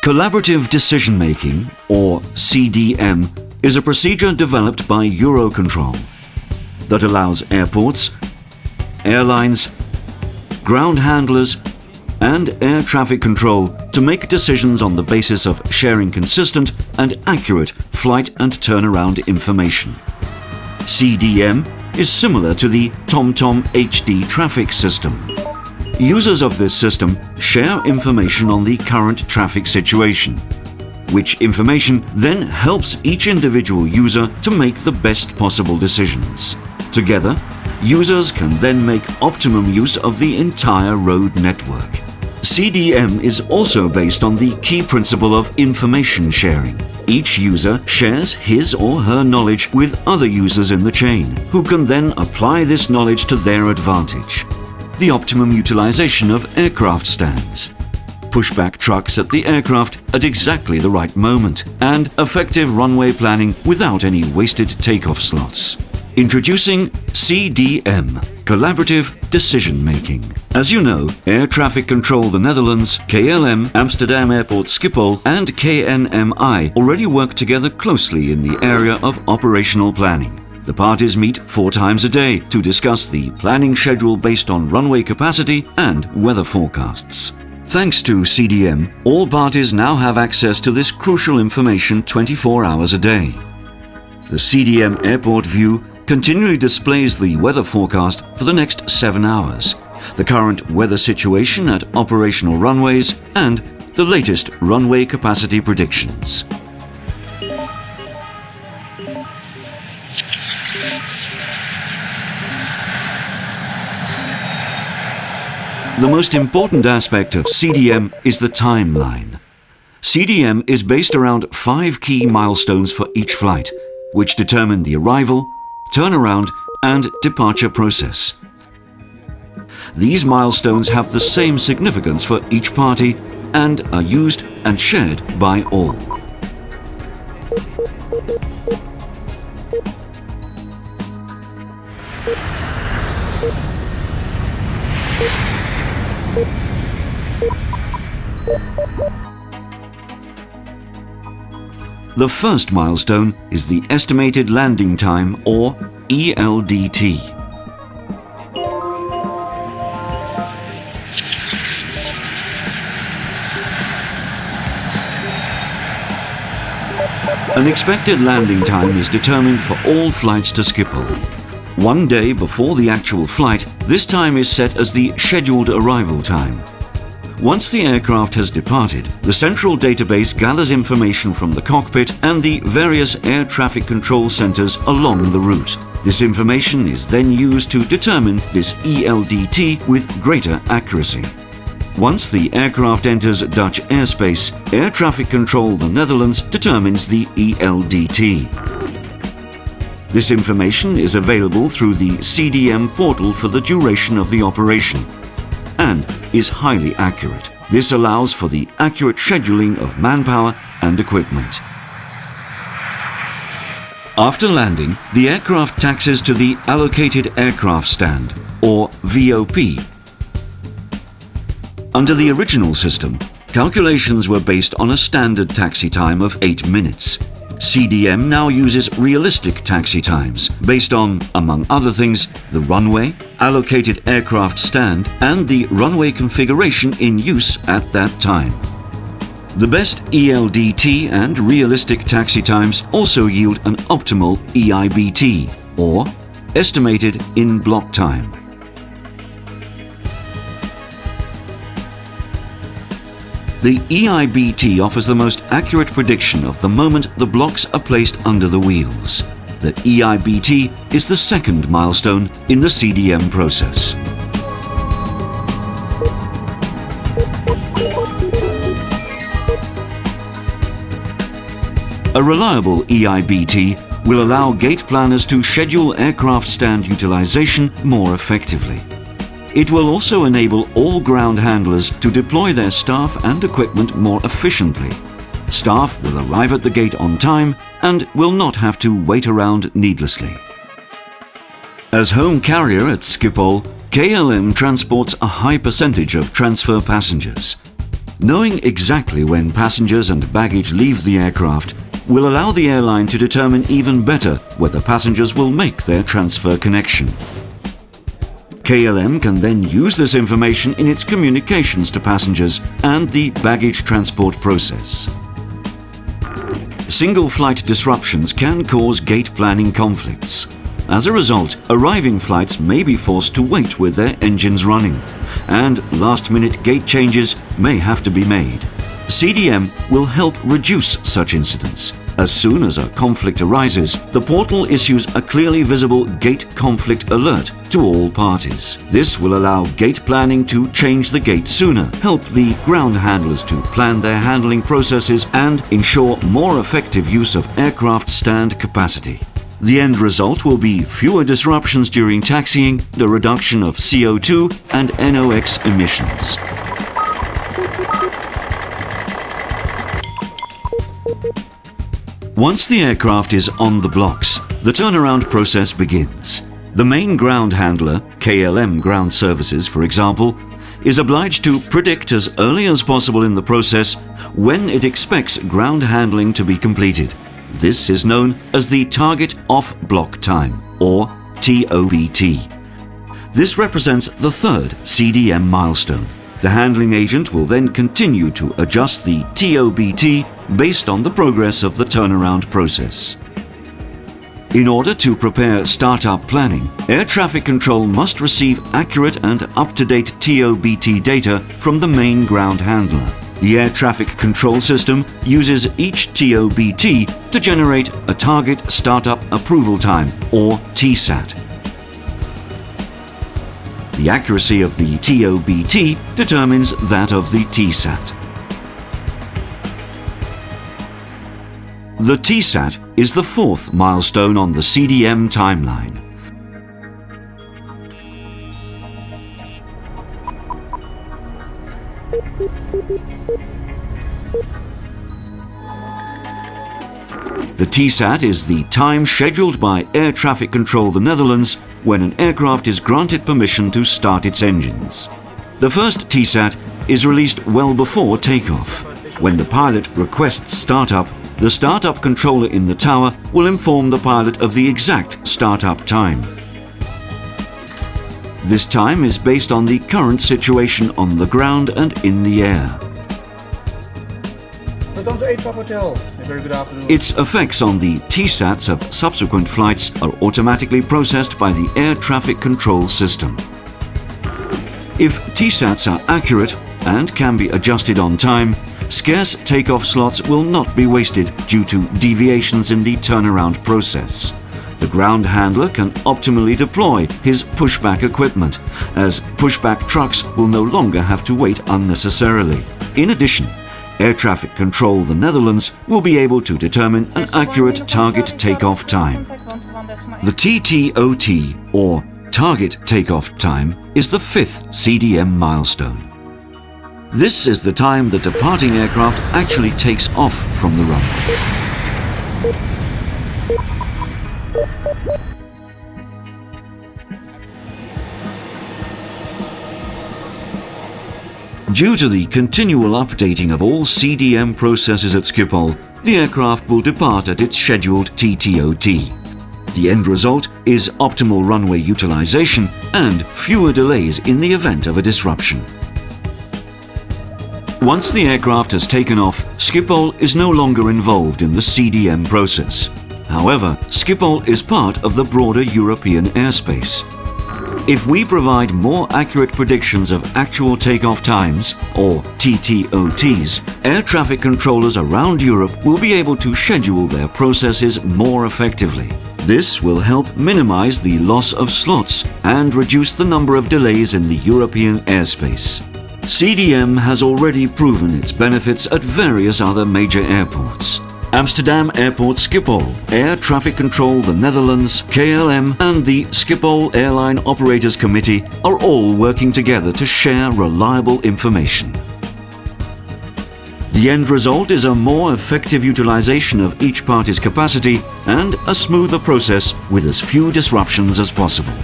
Collaborative decision-making, or CDM, is a procedure developed by Eurocontrol that allows airports, airlines, ground handlers, and air traffic control to make decisions on the basis of sharing consistent and accurate flight and turnaround information. CDM is similar to the TomTom HD traffic system. Users of this system share information on the current traffic situation, which information then helps each individual user to make the best possible decisions. Together, users can then make optimum use of the entire road network. CDM is also based on the key principle of information sharing. Each user shares his or her knowledge with other users in the chain, who can then apply this knowledge to their advantage. The optimum utilization of aircraft stands, pushback trucks at the aircraft at exactly the right moment, and effective runway planning without any wasted takeoff slots. Introducing CDM, Collaborative Decision Making. As you know, Air Traffic Control the Netherlands, KLM, Amsterdam Airport Schiphol, and KNMI already work together closely in the area of operational planning. The parties meet 4 times a day to discuss the planning schedule based on runway capacity and weather forecasts. Thanks to CDM, all parties now have access to this crucial information 24 hours a day. The CDM Airport View continually displays the weather forecast for the next 7 hours, the current weather situation at operational runways, and the latest runway capacity predictions. The most important aspect of CDM is the timeline. CDM is based around 5 key milestones for each flight, which determine the arrival, turnaround, and departure process. These milestones have the same significance for each party and are used and shared by all. The first milestone is the estimated landing time, or ELDT. An expected landing time is determined for all flights to Schiphol. 1 day before the actual flight, this time is set as the scheduled arrival time. Once the aircraft has departed, the central database gathers information from the cockpit and the various air traffic control centers along the route. This information is then used to determine this ELDT with greater accuracy. Once the aircraft enters Dutch airspace, Air Traffic Control the Netherlands determines the ELDT. This information is available through the CDM portal for the duration of the operation and is highly accurate. This allows for the accurate scheduling of manpower and equipment. After landing, the aircraft taxis to the allocated aircraft stand, or VOP. Under the original system, calculations were based on a standard taxi time of 8 minutes. CDM now uses realistic taxi times based on, among other things, the runway, allocated aircraft stand, and the runway configuration in use at that time. The best ELDT and realistic taxi times also yield an optimal EIBT, or estimated in-block time. The EIBT offers the most accurate prediction of the moment the blocks are placed under the wheels. The EIBT is the second milestone in the CDM process. A reliable EIBT will allow gate planners to schedule aircraft stand utilization more effectively. It will also enable all ground handlers to deploy their staff and equipment more efficiently. Staff will arrive at the gate on time and will not have to wait around needlessly. As home carrier at Schiphol, KLM transports a high percentage of transfer passengers. Knowing exactly when passengers and baggage leave the aircraft will allow the airline to determine even better whether passengers will make their transfer connection. KLM can then use this information in its communications to passengers and the baggage transport process. Single flight disruptions can cause gate planning conflicts. As a result, arriving flights may be forced to wait with their engines running, and last-minute gate changes may have to be made. CDM will help reduce such incidents. As soon as a conflict arises, the portal issues a clearly visible gate conflict alert to all parties. This will allow gate planning to change the gate sooner, help the ground handlers to plan their handling processes, and ensure more effective use of aircraft stand capacity. The end result will be fewer disruptions during taxiing, the reduction of CO2 and NOx emissions. Once the aircraft is on the blocks, the turnaround process begins. The main ground handler, KLM Ground Services for example, is obliged to predict as early as possible in the process when it expects ground handling to be completed. This is known as the Target Off-Block Time, or TOBT. This represents the third CDM milestone. The handling agent will then continue to adjust the TOBT based on the progress of the turnaround process. In order to prepare startup planning, air traffic control must receive accurate and up-to-date TOBT data from the main ground handler. The air traffic control system uses each TOBT to generate a target startup approval time, or TSAT. The accuracy of the TOBT determines that of the TSAT. The TSAT is the fourth milestone on the CDM timeline. The TSAT is the time scheduled by Air Traffic Control the Netherlands when an aircraft is granted permission to start its engines. The first TSAT is released well before takeoff. When the pilot requests startup, the startup controller in the tower will inform the pilot of the exact startup time. This time is based on the current situation on the ground and in the air. Very good afternoon. Its effects on the TSATs of subsequent flights are automatically processed by the air traffic control system. If TSATs are accurate and can be adjusted on time, scarce takeoff slots will not be wasted due to deviations in the turnaround process. The ground handler can optimally deploy his pushback equipment, as pushback trucks will no longer have to wait unnecessarily. In addition, Air Traffic Control the Netherlands will be able to determine an accurate target takeoff time. The TTOT, or Target Takeoff Time, is the fifth CDM milestone. This is the time the departing aircraft actually takes off from the runway. Due to the continual updating of all CDM processes at Schiphol, the aircraft will depart at its scheduled TTOT. The end result is optimal runway utilization and fewer delays in the event of a disruption. Once the aircraft has taken off, Schiphol is no longer involved in the CDM process. However, Schiphol is part of the broader European airspace. If we provide more accurate predictions of actual takeoff times, or TTOTs, air traffic controllers around Europe will be able to schedule their processes more effectively. This will help minimize the loss of slots and reduce the number of delays in the European airspace. CDM has already proven its benefits at various other major airports. Amsterdam Airport Schiphol, Air Traffic Control the Netherlands, KLM and the Schiphol Airline Operators Committee are all working together to share reliable information. The end result is a more effective utilization of each party's capacity and a smoother process with as few disruptions as possible.